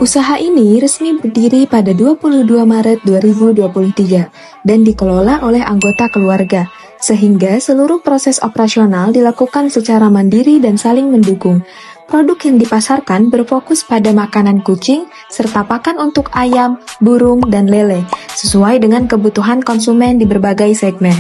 Usaha ini resmi berdiri pada 22 Maret 2023 dan dikelola oleh anggota keluarga, sehingga seluruh proses operasional dilakukan secara mandiri dan saling mendukung. Produk yang dipasarkan berfokus pada makanan kucing serta pakan untuk ayam, burung, dan lele, sesuai dengan kebutuhan konsumen di berbagai segmen.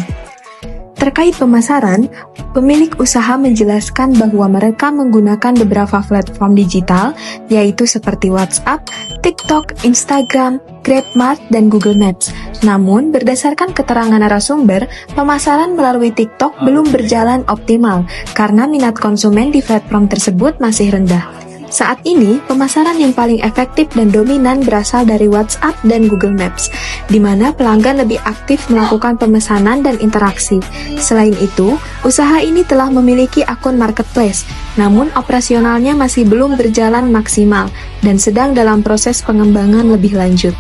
Terkait pemasaran, pemilik usaha menjelaskan bahwa mereka menggunakan beberapa platform digital, yaitu seperti WhatsApp, TikTok, Instagram, GrabMart, dan Google Maps. Namun, berdasarkan keterangan narasumber, pemasaran melalui TikTok belum berjalan optimal karena minat konsumen di platform tersebut masih rendah. Saat ini, pemasaran yang paling efektif dan dominan berasal dari WhatsApp dan Google Maps, di mana pelanggan lebih aktif melakukan pemesanan dan interaksi. Selain itu, usaha ini telah memiliki akun marketplace, namun operasionalnya masih belum berjalan maksimal dan sedang dalam proses pengembangan lebih lanjut.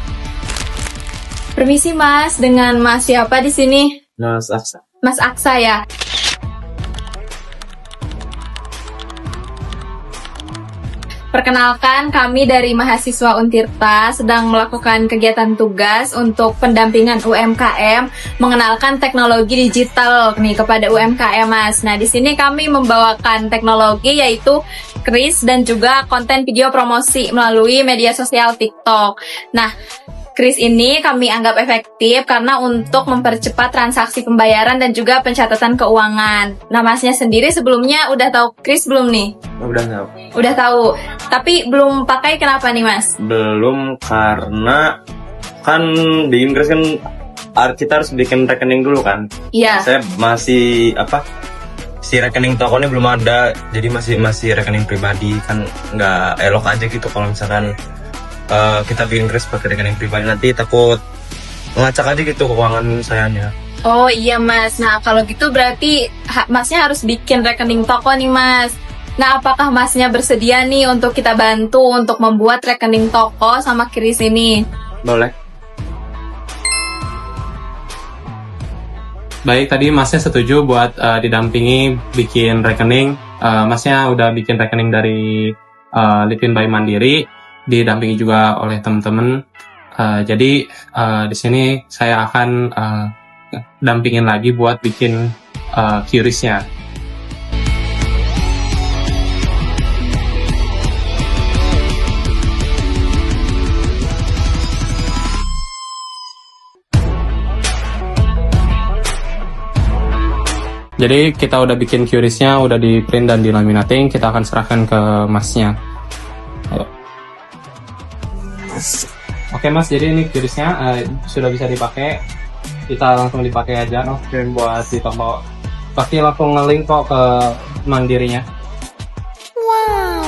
Permisi Mas, dengan Mas siapa di sini? Mas Aksa. Mas Aksa ya. Perkenalkan, kami dari mahasiswa Untirta sedang melakukan kegiatan tugas untuk pendampingan UMKM mengenalkan teknologi digital nih kepada UMKM, Mas. Nah, di sini kami membawakan teknologi yaitu Kris dan juga konten video promosi melalui media sosial TikTok. Nah, Kris ini kami anggap efektif karena untuk mempercepat transaksi pembayaran dan juga pencatatan keuangan. Nah, Masnya sendiri sebelumnya udah tahu Kris belum nih? Udah tahu. Udah tahu, tapi belum pakai kenapa nih Mas? Belum karena kan di Inggris kan kita harus bikin rekening dulu kan. Iya. Saya masih si rekening tokonya belum ada, jadi masih rekening pribadi kan nggak elok aja gitu kalau misalkan kita bikin Kris pakai rekening pribadi, nanti takut ngacak aja gitu keuangan sayanya. Oh iya Mas, nah kalau gitu berarti Masnya harus bikin rekening toko nih Mas. Nah, apakah Masnya bersedia nih untuk kita bantu untuk membuat rekening toko sama Kris ini? Boleh. Baik, tadi Masnya setuju buat didampingi bikin rekening. Masnya udah bikin rekening dari Livin by Mandiri, didampingi juga oleh teman-teman. Jadi di sini saya akan dampingin lagi buat bikin QRIS-nya. Jadi kita udah bikin QRIS-nya, udah di print dan dilaminating, kita akan serahkan ke Masnya. Ayo. Oke Mas, jadi ini QRIS-nya sudah bisa dipakai. Kita langsung dipakai aja buat di toko. Pasti langsung nge-link kok ke Mandirinya. Wow.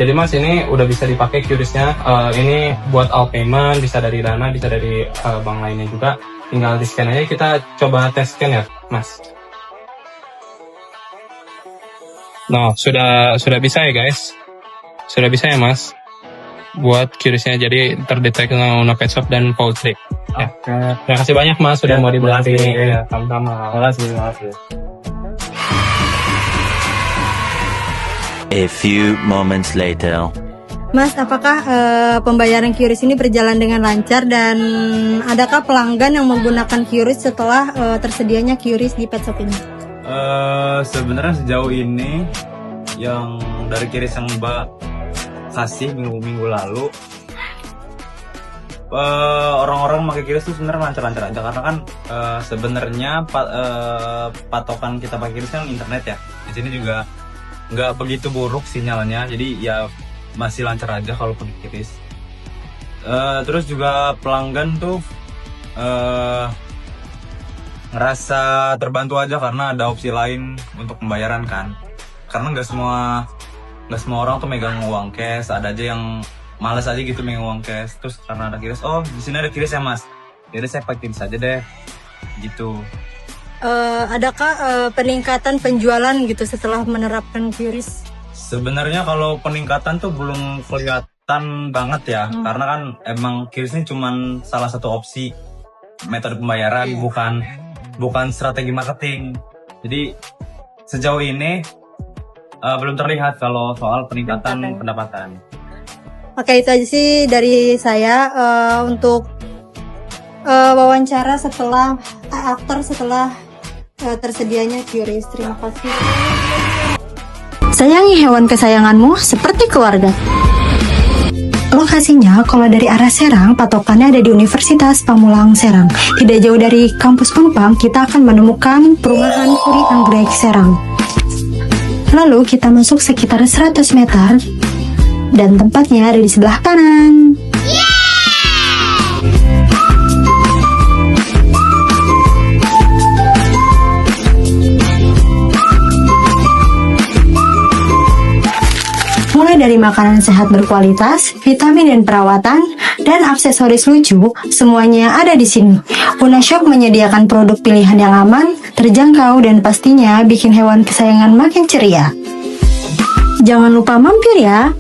Jadi Mas, ini udah bisa dipakai QRIS-nya. Ini buat all payment, bisa dari Dana, bisa dari bank lainnya juga. Tinggal di scan aja, kita coba tes scan ya Mas. Nah, sudah bisa ya guys. Sudah bisa ya Mas buat QRIS-nya, jadi terdeteksi sama Pet Shop dan Poultry. Ya. Terima kasih banyak Mas sudah mau dibantu ini. Ya, sama-sama. Terima kasih. A few moments later. Mas, apakah pembayaran QRIS ini berjalan dengan lancar dan adakah pelanggan yang menggunakan QRIS setelah tersedianya QRIS di Pet Shop ini? Sebenarnya sejauh ini yang dari QRIS yang Mbak kasih minggu lalu, orang-orang pakai QRIS itu sebenarnya lancar-lancar aja karena kan sebenarnya patokan kita pakai QRIS kan internet ya. Di sini juga nggak begitu buruk sinyalnya, jadi ya masih lancar aja kalau pakai QRIS. Terus juga pelanggan tuh ngerasa terbantu aja karena ada opsi lain untuk pembayaran kan. Karena nggak semua orang tuh megang uang cash, ada aja yang malas aja gitu megang uang cash. Terus karena ada QRIS, oh di sini ada QRIS ya Mas, jadi saya pakai QRIS aja deh, gitu. Adakah peningkatan penjualan gitu setelah menerapkan QRIS? Sebenarnya kalau peningkatan tuh belum kelihatan banget ya, karena kan emang QRIS ini cuman salah satu opsi metode pembayaran, bukan strategi marketing. Jadi sejauh ini belum terlihat kalau soal peningkatan pendapatan. Oke, itu aja sih dari saya untuk wawancara setelah tersedianya QRIS. Terima kasih. Sayangi hewan kesayanganmu seperti keluarga. Lokasinya kalau dari arah Serang, patokannya ada di Universitas Pamulang Serang. Tidak jauh dari kampus Unpam, kita akan menemukan perumahan Puri Anggrek Serang. Lalu kita masuk sekitar 100 meter dan tempatnya ada di sebelah kanan. Mulai dari makanan sehat berkualitas, vitamin dan perawatan, dan aksesoris lucu, semuanya ada di sini. Unashop menyediakan produk pilihan yang aman, terjangkau, dan pastinya bikin hewan kesayangan makin ceria. Jangan lupa mampir ya!